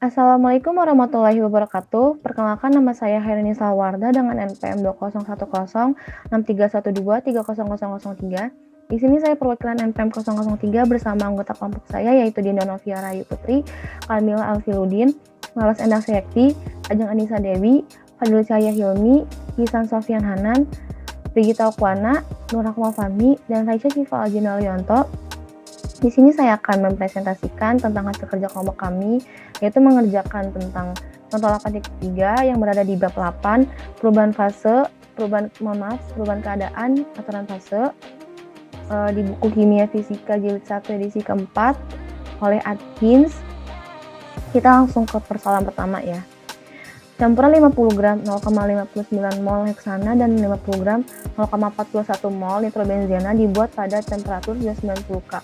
Assalamualaikum warahmatullahi wabarakatuh. Perkenalkan nama saya Hairani Salwarda dengan NPM 20106312300003. Di sini saya perwakilan NPM 003 bersama anggota kelompok saya yaitu Dinda Novia Rayu Putri, Kamila Alfiludin, Malas Endah Sekti, Ajeng Anissa Dewi, Fadil Cahaya Hilmi, Hisan Sofian Hanan, Brigita Okwana, Nur Rahma Fahmi, dan Raisya Syifa Aljina Lionto. Di sini saya akan mempresentasikan tentang hasil kerja kelompok kami, yaitu mengerjakan tentang contoh 8.3 yang berada di bab 8, perubahan keadaan, aturan fase, di buku Kimia Fisika Jilid 1 edisi keempat oleh Atkins. Kita langsung ke persoalan pertama ya. Campuran 50 gram 0,59 mol heksana dan 50 gram 0,41 mol nitrobenzena dibuat pada temperatur 90 K.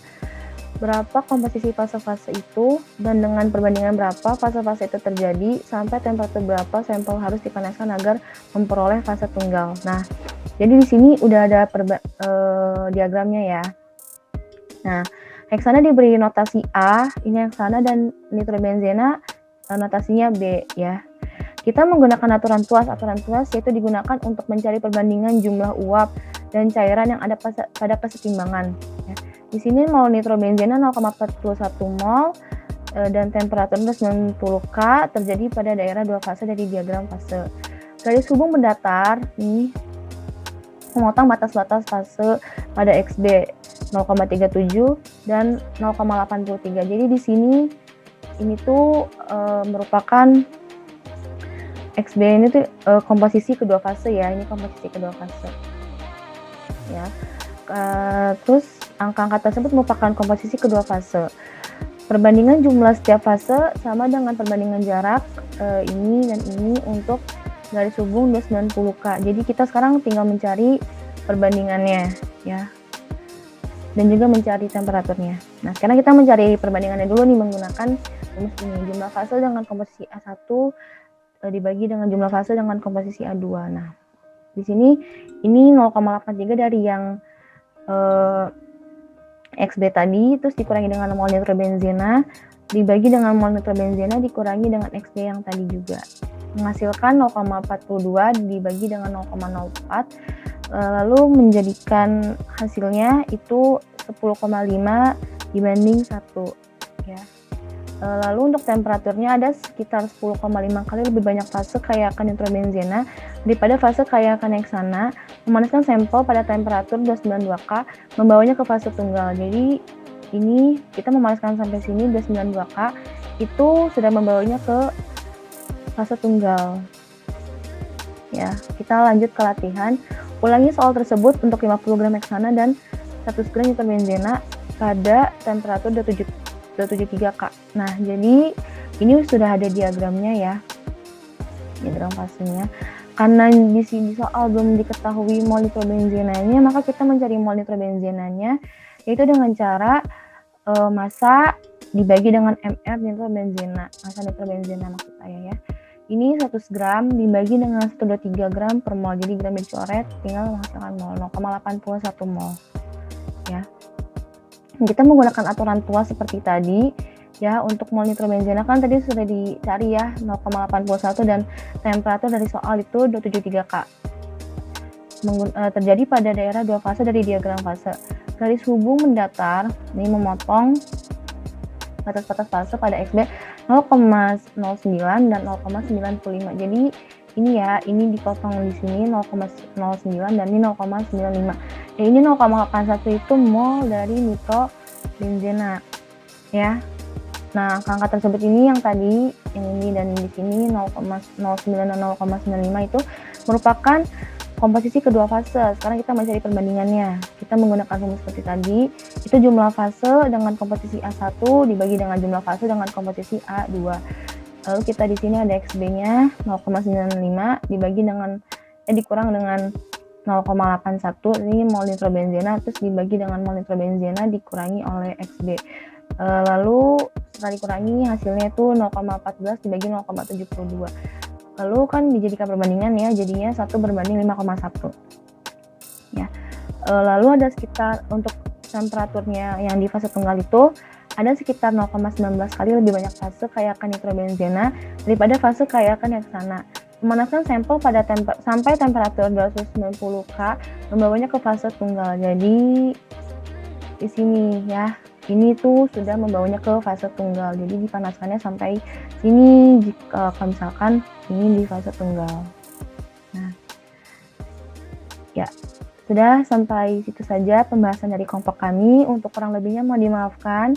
Berapa komposisi fase-fase itu dan dengan perbandingan berapa fase-fase itu terjadi sampai temperatur berapa sampel harus dipanaskan agar memperoleh fase tunggal. Nah, jadi di sini udah ada diagramnya ya. Nah, heksana diberi notasi A, ini heksana, dan nitrobenzena notasinya B ya. Kita menggunakan aturan tuas. Aturan tuas yaitu digunakan untuk mencari perbandingan jumlah uap dan cairan yang ada pada kesetimbangan. Ya. Di sini mol nitrobenzena 0,41 mol dan temperatur 90 K terjadi pada daerah dua fase dari diagram fase. Garis hubung mendatar nih memotong batas-batas fase pada XB 0,37 dan 0,83. Jadi di sini ini tuh merupakan XB ini tuh komposisi kedua fase ya. Ini komposisi kedua fase. Ya. Terus angka-angka tersebut merupakan komposisi kedua fase. Perbandingan jumlah setiap fase sama dengan perbandingan jarak ini dan ini untuk garis hubung 290K. Jadi kita sekarang tinggal mencari perbandingannya ya. Dan juga mencari temperaturnya. Nah, sekarang kita mencari perbandingannya dulu nih menggunakan rumus ini. Jumlah fase dengan komposisi A1 dibagi dengan jumlah fase dengan komposisi A2. Nah, di sini ini 0,83 dari yang XB tadi, terus dikurangi dengan mol nitrobenzena, dibagi dengan mol nitrobenzena, dikurangi dengan XB yang tadi juga. Menghasilkan 0,42 dibagi dengan 0,04, lalu menjadikan hasilnya itu 10,5 dibanding 1 ya. Lalu untuk temperaturnya ada sekitar 10,5 kali lebih banyak fase kayakan nitrobenzena daripada fase kayakan heksana. Memanaskan sampel pada temperatur 292 K membawanya ke fase tunggal. Jadi ini kita memanaskan sampai sini 292 K itu sudah membawanya ke fase tunggal. Ya, kita lanjut ke latihan. Ulangi soal tersebut untuk 50 gram heksana dan 100 gram nitrobenzena pada temperatur 273 K. Nah, jadi ini sudah ada diagramnya ya. Diagram fasenya. Karena di sini soal belum diketahui mol nitrobenzenanya, maka kita mencari mol nitrobenzenanya yaitu dengan cara massa dibagi dengan mR nitrobenzena. Massa nitrobenzena maksud saya ya. Ini 100 gram dibagi dengan 123 gram per mol. Jadi gram dicoret tinggal menghasilkan mol 0,81 mol. Ya. Kita menggunakan aturan tuas seperti tadi ya. Untuk mol nitrobenzena kan tadi sudah dicari ya 0,81 dan temperatur dari soal itu 273 K. Terjadi pada daerah dua fase dari diagram fase. Garis hubung mendatar ini memotong batas-batas fase pada XB 0,09 dan 0,95. Jadi ini ya, ini dipotong di sini 0,09 dan ini 0,95. Ini 0,81 itu mol dari nitrobenzena ya. Nah, angka tersebut ini yang tadi, yang ini dan di sini 0,09 dan 0,95 itu merupakan komposisi kedua fase. Sekarang kita mencari perbandingannya. Kita menggunakan rumus seperti tadi. Itu jumlah fase dengan komposisi A1 dibagi dengan jumlah fase dengan komposisi A2. Lalu kita di sini ada XB-nya 0,95 dibagi dengan dikurang dengan 0,81 ini mol nitrobenzena, terus dibagi dengan mol nitrobenzena dikurangi oleh XB. Lalu setelah dikurangi hasilnya itu 0,14 dibagi 0,72. Lalu kan dijadikan perbandingan ya, jadinya 1 berbanding 5,1 ya. Lalu ada sekitar untuk temperaturnya yang di fase tunggal itu ada sekitar 0,19 kali lebih banyak fase keayakan nitrobenzena daripada fase keayakan heksana. Pemanasan sampel sampai temperatur 290 K membawanya ke fase tunggal. Jadi di sini ya, ini tuh sudah membawanya ke fase tunggal. Jadi dipanaskannya sampai sini jika misalkan ini di fase tunggal. Nah, ya sudah sampai situ saja pembahasan dari kelompok kami. Untuk kurang lebihnya mohon dimaafkan.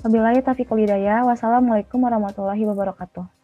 Wabillahi taufiq wal hidayah. Wassalamualaikum warahmatullahi wabarakatuh.